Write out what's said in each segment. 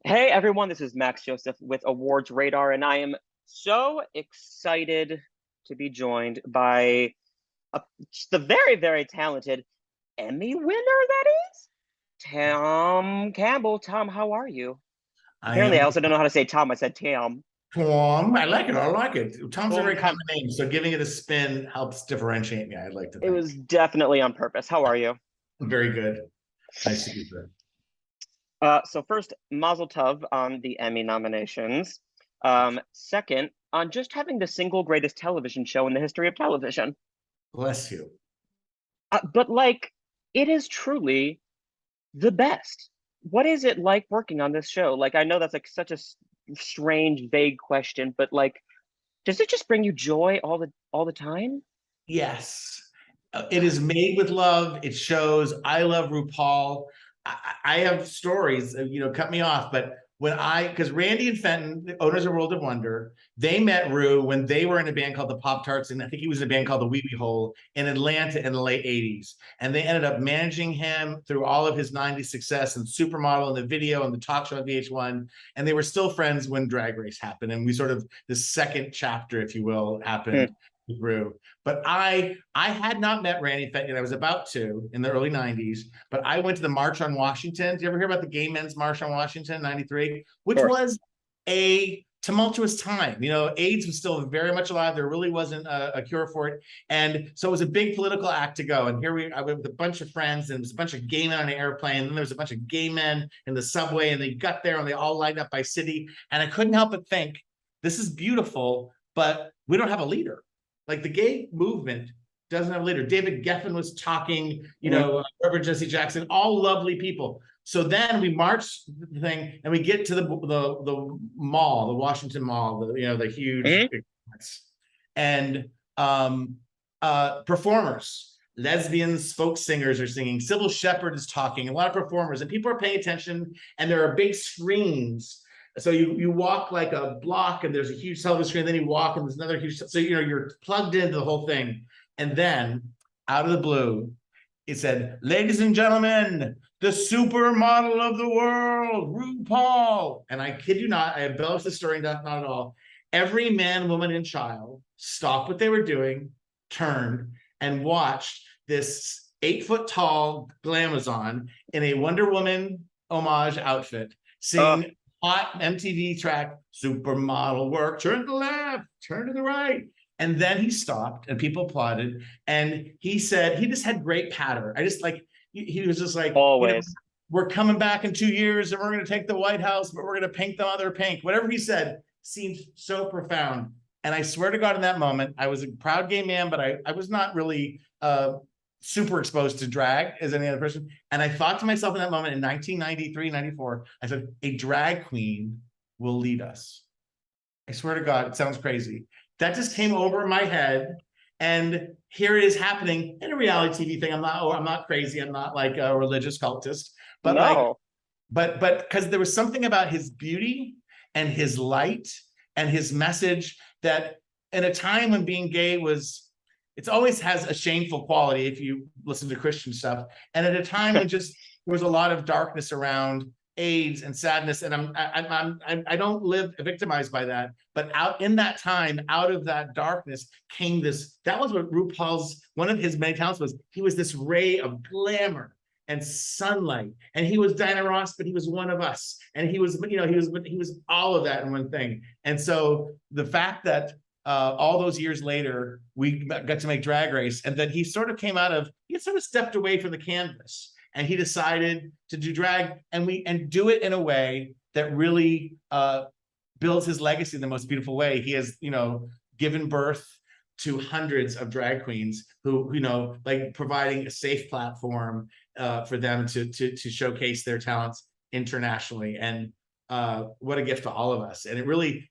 Hey everyone, this is Max Joseph with Awards Radar, and I am so excited to be joined by a, the very, very talented Emmy winner, that is, Tom Campbell. Tom, how are you? I Apparently, I am also don't know how to say Tom. I said Tam. Tom. I like it. I like it. Tom's a Boom, very common Tom. name, so giving it a spin helps differentiate me, I'd like to It think. was definitely on purpose. How are you? Very good. Nice to be here. So first, Mazel Tov on the Emmy nominations. Second, on just having the single greatest television show in the history of television. Bless you. But like, it is truly the best. What is it like working on this show? Like, I know that's like such a strange, vague question, but like, does it just bring you joy all the time? Yes. It is made with love. It shows. I love RuPaul. I have stories, cut me off, but because Randy and Fenton, the owners of World of Wonder, they met Ru when they were in a band called the Pop Tarts, and I think he was in a band called the Wee Wee Hole in Atlanta in the late 80s. And they ended up managing him through all of his 90s success and Supermodel and the video and the talk show on VH1. And they were still friends when Drag Race happened. And we sort of, the second chapter, if you will, happened Hmm. with Ru. But I had not met Randy Fenton. I was about to in the early 90s, but I went to the March on Washington. Did you ever hear about the Gay Men's March on Washington, 93? Of Which course. was a tumultuous time. AIDS was still very much alive. There really wasn't a cure for it. And so it was a big political act to go. And I went with a bunch of friends, and there was a bunch of gay men on an airplane. And then there was a bunch of gay men in the subway, and they got there and they all lined up by city. And I couldn't help but think, this is beautiful, but we don't have a leader. Like the gay movement doesn't have a leader. David Geffen was talking, Mhm. Reverend Jesse Jackson, all lovely people. So then we march the thing and we get to the mall, the Washington Mall, the huge, Mhm. and performers, lesbians, folk singers are singing. Sybil Shepherd is talking. A lot of performers, and people are paying attention. And there are big screens. So you walk like a block, and there's a huge television screen. Then you walk, and there's another huge. So you're plugged into the whole thing. And then out of the blue, it said, "Ladies and gentlemen, the supermodel of the world, RuPaul." And I kid you not, I embellished the story, not at all. Every man, woman, and child stopped what they were doing, turned, and watched this 8 foot tall glamazon in a Wonder Woman homage outfit Uh, sing hot MTV track, "Supermodel work, turn to the left, turn to the right." And then he stopped and people applauded. And he said, he just had great patter. He was just like, Always. we're coming back in 2 years and we're going to take the White House, but we're going to paint the other pink. Whatever he said seemed so profound. And I swear to God, in that moment, I was a proud gay man, but I was not really super exposed to drag as any other person. And I thought to myself in that moment in 1993, 94, I said, a drag queen will lead us. I swear to God, it sounds crazy. That just came over my head. And here it is happening in a reality TV thing. I'm not crazy. I'm not like a religious cultist, but No. because there was something about his beauty and his light and his message that in a time when being gay it always has a shameful quality if you listen to Christian stuff. And at a time when just there was a lot of darkness around AIDS and sadness, and I don't live victimized by that, but out in that time, out of that darkness came this. That was what RuPaul's, one of his many talents was. He was this ray of glamour and sunlight, and he was Diana Ross, but he was one of us, and he was all of that in one thing. And so the fact that all those years later we got to make Drag Race, and then he sort of stepped away from the canvas, and he decided to do drag and do it in a way that really builds his legacy in the most beautiful way. He has, given birth to hundreds of drag queens who, like providing a safe platform for them to showcase their talents internationally. And what a gift to all of us. And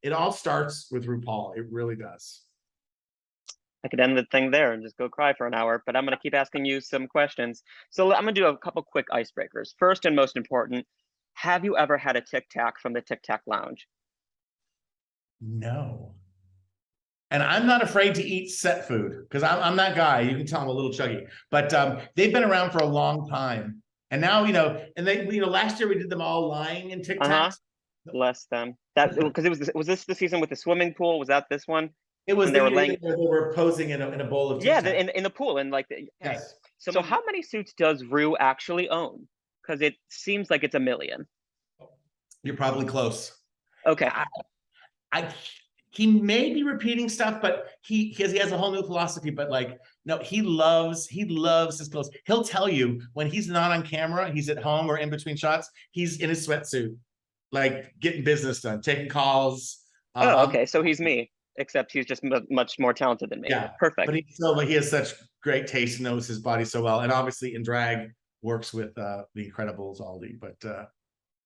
it all starts with RuPaul. It really does. I could end the thing there and just go cry for an hour, but I'm going to keep asking you some questions. So I'm going to do a couple quick icebreakers. First and most important, have you ever had a Tic Tac from the Tic Tac Lounge? No. And I'm not afraid to eat set food because I'm that guy. You can tell I'm a little chuggy, but they've been around for a long time. And now, and they, last year we did them all lying in Tic Uh-huh. Tacs. Bless them. That because was this the season with the swimming pool? Was that this one It was when they the were year laying? that they were posing in a bowl of Tic Yeah, Tac. in the pool and like okay. Yes. So how many suits does Rue actually own? Because it seems like it's a million. You're probably close. Okay. I he may be repeating stuff, but he has a whole new philosophy. But like, no, he loves his clothes. He'll tell you when he's not on camera, he's at home or in between shots, he's in his sweatsuit, like getting business done, taking calls. Oh, okay. So he's me, except he's just much more talented than me. Yeah, Perfect. but he has such great taste and knows his body so well, and obviously in drag works with the Incredibles Aldi. But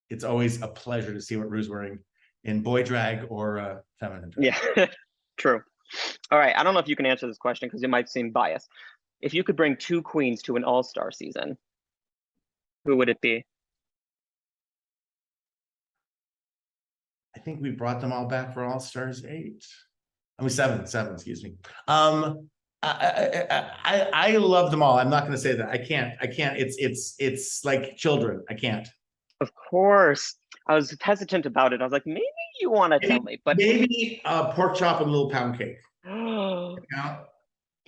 it's always a pleasure to see what Rue's wearing in boy drag or feminine drag. Yeah, true. All right. I don't know if you can answer this question because it might seem biased. If you could bring two queens to an all-star season, who would it be? I think we brought them all back for All Stars 8. I mean seven, excuse me. I love them all. I'm not going to say that. I can't. It's like children. I can't. Of course. I was hesitant about it. I was like, maybe you want to tell me, but maybe pork chop and little pound cake. Yeah.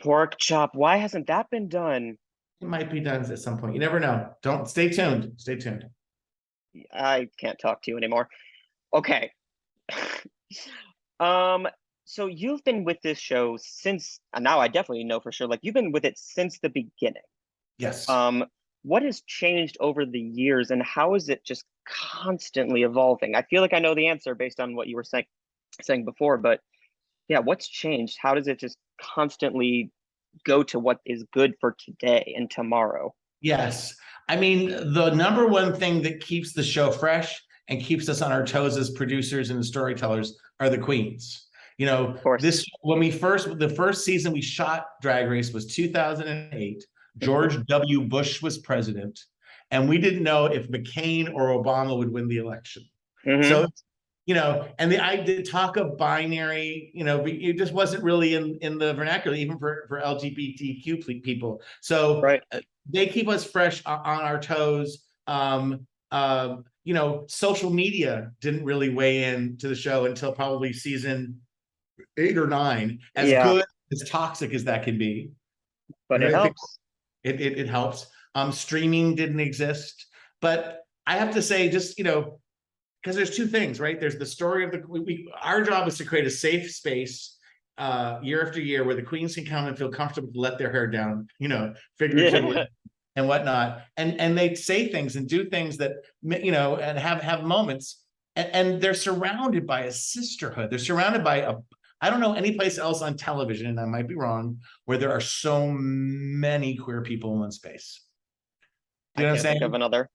Pork chop. Why hasn't that been done? It might be done at some point. You never know. Don't stay tuned. Stay tuned. I can't talk to you anymore. Okay. So you've been with this show since, and now I definitely know for sure, like you've been with it since the beginning. Yes. What has changed over the years and how is it just constantly evolving? I feel like I know the answer based on what you were saying before, but yeah, what's changed? How does it just constantly go to what is good for today and tomorrow? Yes. I mean, the number one thing that keeps the show fresh and keeps us on our toes as producers and storytellers are the queens. You know, the first season we shot Drag Race was 2008. George W. Bush was president, and we didn't know if McCain or Obama would win the election. Mm-hmm. So, you know, and I did talk of binary, you know, but it just wasn't really in the vernacular, even for LGBTQ people. So right. They keep us fresh on our toes. You know, social media didn't really weigh in to the show until probably season 8 or 9, as good, as toxic as that can be. But it helps. It helps. Streaming didn't exist. But I have to say, just, you know, because there's two things, right? There's the story of our job is to create a safe space year after year where the queens can come and feel comfortable to let their hair down, you know, figuratively and whatnot. And they say things and do things that, you know, and have moments. And they're surrounded by a sisterhood. They're surrounded by I don't know any place else on television, and I might be wrong, where there are so many queer people in one space. You know what I'm saying? Think of another.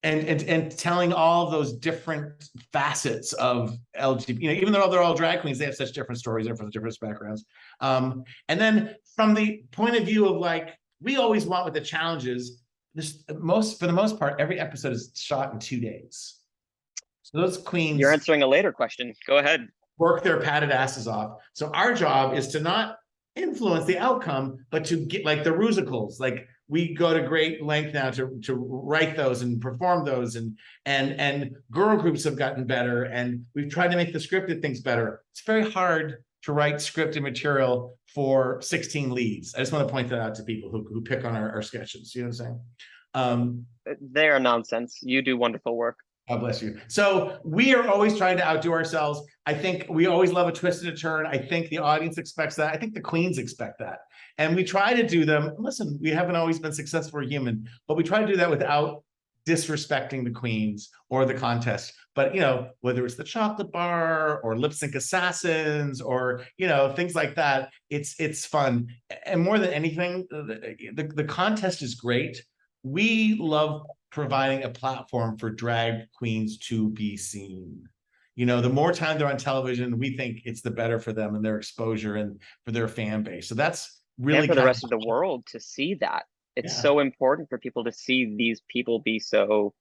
And telling all of those different facets of LGBT, you know, even though they're all drag queens, they have such different stories, they're from different backgrounds. And then from the point of view of like, we always want with the challenges, for the most part, every episode is shot in 2 days. So those queens. You're answering a later question. Go ahead. Work their padded asses off. So our job is to not influence the outcome, but to get like the musicals. Like we go to great length now to write those and perform those, and girl groups have gotten better, and we've tried to make the scripted things better. It's very hard to write scripted material for 16 leads. I just want to point that out to people who pick on our sketches. You know what I'm saying? They are nonsense. You do wonderful work. God bless you. So we are always trying to outdo ourselves. I think we always love a twist and a turn. I think the audience expects that. I think the queens expect that. And we try to do them. Listen, we haven't always been successful or human, but we try to do that without disrespecting the queens or the contest. But, you know, whether it's the chocolate bar or lip sync assassins or, you know, things like that, it's fun. And more than anything, the contest is great. We love providing a platform for drag queens to be seen. You know, the more time they're on television, we think it's the better for them and their exposure and for their fan base. So that's really and for the rest of the world to see that. It's so important for people to see these people be so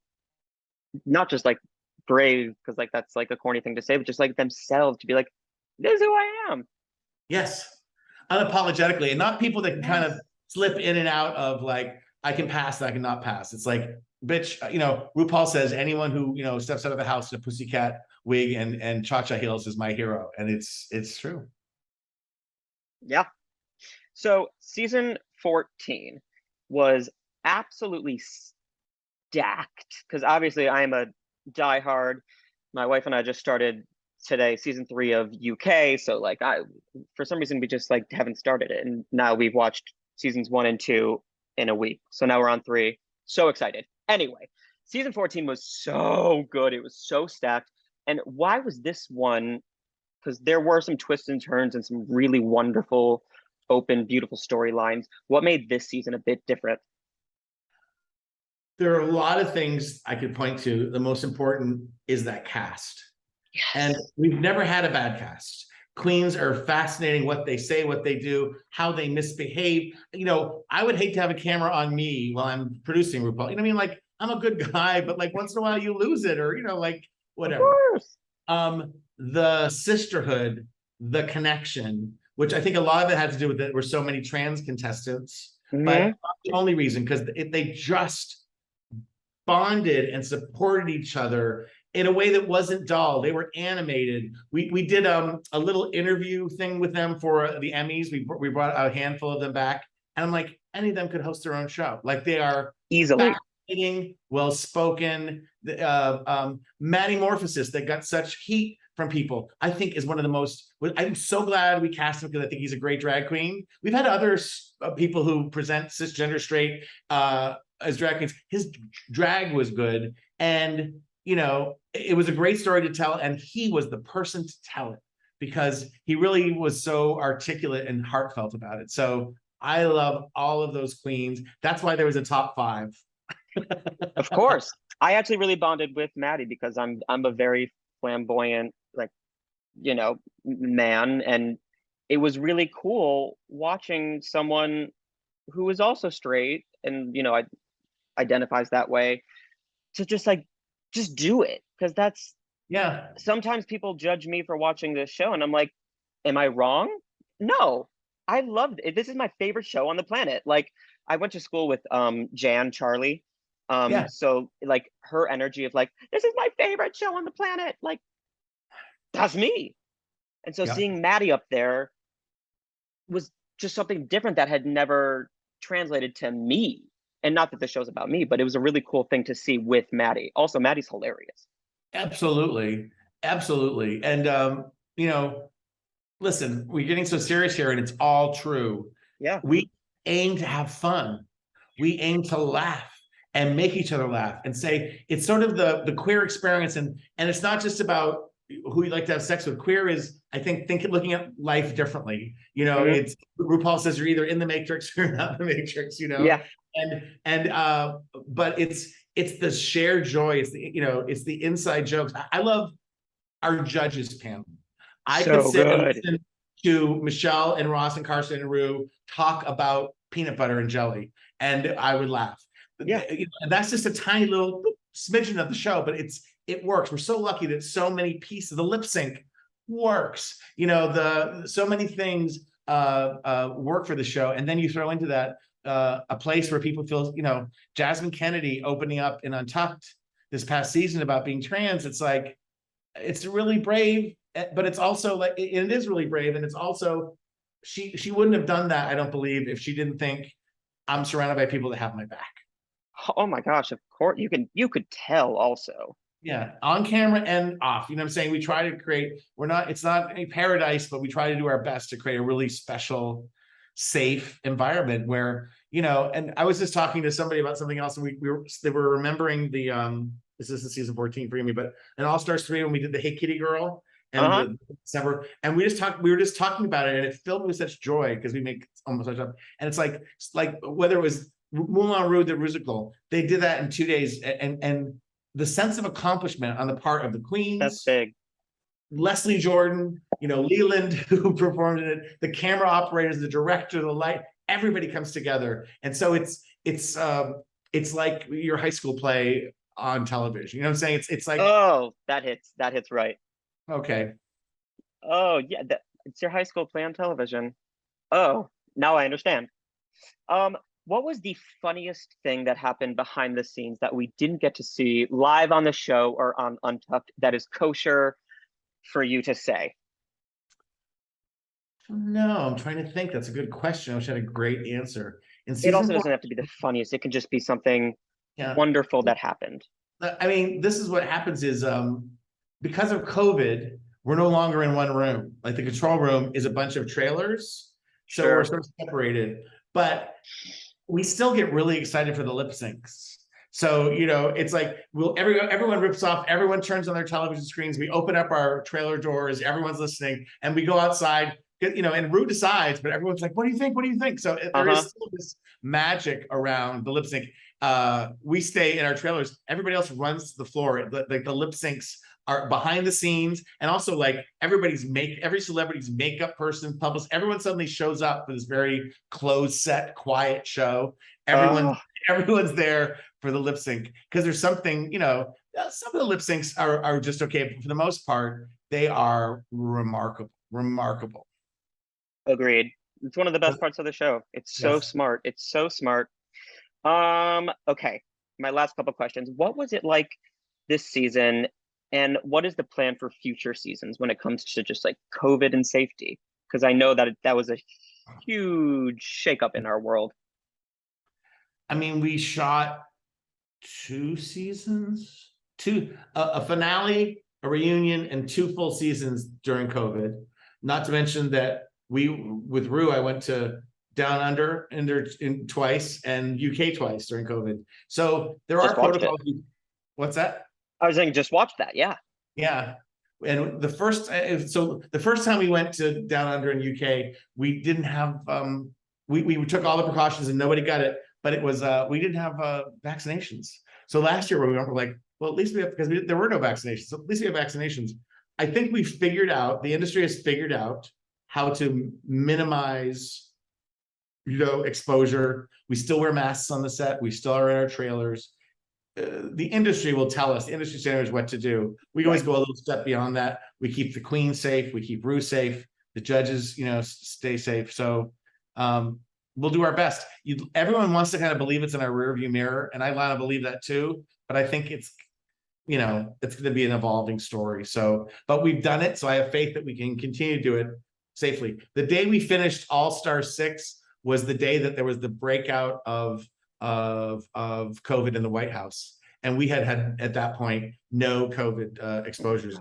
not just like brave, because like that's like a corny thing to say, but just like themselves to be like, this is who I am. Yes. Unapologetically, and not people that can kind of slip in and out of like, I can pass and I can not pass. It's like, bitch, RuPaul says anyone who, steps out of the house in a pussycat wig and cha-cha heels is my hero. And it's true. Yeah. So season 14 was absolutely stacked because obviously I am a diehard. My wife and I just started today season 3 of UK, so like for some reason we just like haven't started it, and now we've watched seasons 1 and 2 in a week. So now we're on 3. So excited. Anyway, season 14 was so good. It was so stacked. And why was this one? Because there were some twists and turns and some really wonderful, open, beautiful storylines. What made this season a bit different? There are a lot of things I could point to. The most important is that cast. Yes. And we've never had a bad cast. Queens are fascinating, what they say, what they do, how they misbehave. I would hate to have a camera on me while I'm producing RuPaul. I mean? Like, I'm a good guy, but like once in a while you lose it, or like whatever. Of course. The sisterhood, the connection, which I think a lot of it had to do with it. Were so many trans contestants, but not the only reason, because they just bonded and supported each other in a way that wasn't dull. They were animated. We did a little interview thing with them for the Emmys. We brought a handful of them back, and I'm like, any of them could host their own show. Like, they are Easily fascinating, well spoken. Maddie Morphosis, that got such heat from people, I think is one of the most. I'm so glad we cast him because I think he's a great drag queen. We've had other people who present cisgender straight as drag queens. His drag was good, and it was a great story to tell, and he was the person to tell it because he really was so articulate and heartfelt about it. So I love all of those queens. That's why there was a top 5. Of course. I actually really bonded with Maddie because I'm a very flamboyant, like, man, and it was really cool watching someone who is also straight and identifies that way to just do it, because that's sometimes people judge me for watching this show and I'm like, am I wrong? No, I loved it. This is my favorite show on the planet. Like, I went to school with Jan Charlie. So like her energy of like, this is my favorite show on the planet, like, that's me. And so seeing Maddie up there was just something different that had never translated to me. And not that the show's about me, but it was a really cool thing to see with Maddie. Also, Maddie's hilarious. Absolutely. And listen, we're getting so serious here, and it's all true. Yeah. We aim to have fun. We aim to laugh and make each other laugh and say it's sort of the queer experience, and it's not just about who you like to have sex with. Queer is, I think looking at life differently. It's RuPaul says you're either in the Matrix or not in the Matrix. Yeah. But it's the shared joy. It's it's the inside jokes. I love our judges panel. I could sit and listen to Michelle and Ross and Carson and Rue talk about peanut butter and jelly, and I would laugh. Yeah. And that's just a tiny little smidgen of the show, but it works. We're so lucky that so many pieces, the lip sync works. So many things work for the show, and then you throw into that a place where people feel, Jasmine Kennedy opening up in Untucked this past season about being trans. It's like, it's really brave, but it's also like, it is really brave. And it's also, she wouldn't have done that, I don't believe, if she didn't think I'm surrounded by people that have my back. Oh my gosh, of course. You could tell also. Yeah, on camera and off. You know what I'm saying? We try to create, it's not a paradise, but we try to do our best to create a really special, safe environment where, and I was just talking to somebody about something else, and they were remembering this isn't season 14 for me, but an All Stars 3 when we did the Hey Kitty Girl and December, and we were just talking about it, and it filled me with such joy because we make almost such up, and it's like whether it was Moulin Rouge, the musical, they did that in 2 days, and the sense of accomplishment on the part of the queens. That's big. Leslie Jordan, Leland, who performed in it, the camera operators, the director, the light, everybody comes together. And so it's like your high school play on television. You know what I'm saying? It's like, oh, that hits right. Okay. Oh yeah, it's your high school play on television. Oh, now I understand. what was the funniest thing that happened behind the scenes that we didn't get to see live on the show or on Untucked that is kosher for you to say? No, I'm trying to think. That's a good question. I wish I had a great answer. In It season also four, doesn't have to be the funniest. It can just be something yeah. wonderful that happened. I mean, this is what happens is because of COVID, we're no longer in one room. Like the control room is a bunch of trailers. So we're Sure. sort of separated, but we still get really excited for the lip syncs. So, it's like everyone rips off, everyone turns on their television screens, we open up our trailer doors, everyone's listening, and we go outside, and Rue decides, but everyone's like, what do you think? What do you think? So there is Uh-huh. still this magic around the lip sync. We stay in our trailers, everybody else runs to the floor. Like the lip syncs are behind the scenes, and also like every celebrity's makeup person, publicist, everyone suddenly shows up for this very closed set, quiet show. Oh, Everyone's there for the lip sync because there's something, some of the lip syncs are just okay, but for the most part, they are remarkable, remarkable. agreed. It's one of the best parts of the show. It's so Yes. smart. It's so smart. Okay. My last couple questions. What was it like this season, and what is the plan for future seasons when it comes to just like COVID and safety? Because I know that that was a huge shakeup in our world. I mean, we shot 2 seasons, a finale, a reunion, and 2 full seasons during COVID. Not to mention that with Rue, I went to Down Under twice and UK twice during COVID. So there Just are watched it. protocols. What's that? I was saying, just watch that. Yeah. Yeah. And the first time we went to Down Under in UK, we didn't have we took all the precautions and nobody got it, but it was we didn't have vaccinations. So last year when we went, we're like, well, at least we have, because there were no vaccinations. So at least we have vaccinations. I think the industry has figured out how to minimize, exposure. We still wear masks on the set. We still are in our trailers. The industry will tell us, the industry standards, what to do. We always Right. go a little step beyond that. We keep the queen safe. We keep Rue safe. The judges, stay safe. So we'll do our best. Everyone wants to kind of believe it's in our rearview mirror, and I want to believe that too. But I think it's going to be an evolving story. So, but we've done it. So I have faith that we can continue to do it safely. The day we finished All Star 6 was the day that there was the breakout of COVID in the White House. And we had at that point no COVID exposures.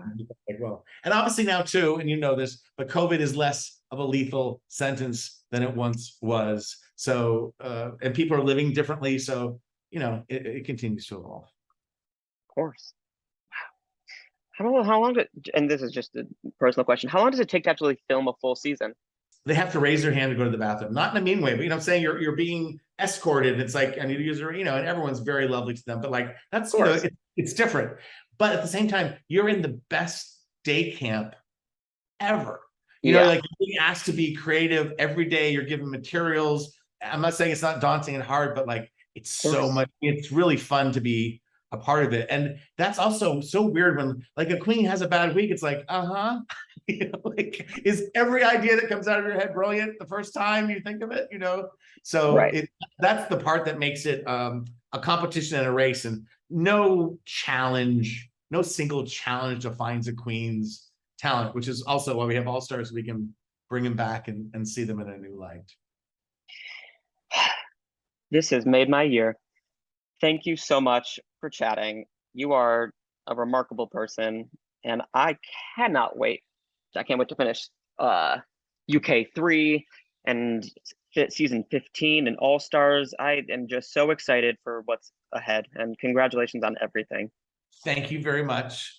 Well, and obviously now too, and this, but COVID is less of a lethal sentence than it once was. So, and people are living differently. So, it continues to evolve. Of course. How long did, and this is just a personal question, how long does it take to actually film a full season? They have to raise their hand to go to the bathroom, not in a mean way, but I'm saying you're being escorted. It's like, I need to use her, and everyone's very lovely to them, but like Of that's course. it's different. But at the same time, you're in the best day camp ever. Yeah. Like you're being asked to be creative every day. You're given materials. I'm not saying it's not daunting and hard, but like it's Of so course. much. It's really fun to be a part of it, and that's also so weird when like a queen has a bad week. It's like, like is every idea that comes out of your head brilliant the first time you think of it? So Right. that's the part that makes it a competition and a race, and no single challenge defines a queen's talent, which is also why we have all stars. We can bring them back and see them in a new light. This has made my year. Thank you so much for chatting. You are a remarkable person, and cannot wait. I can't wait to finish UK 3 and season 15 and All Stars. I am just so excited for what's ahead, and congratulations on everything. Thank you very much.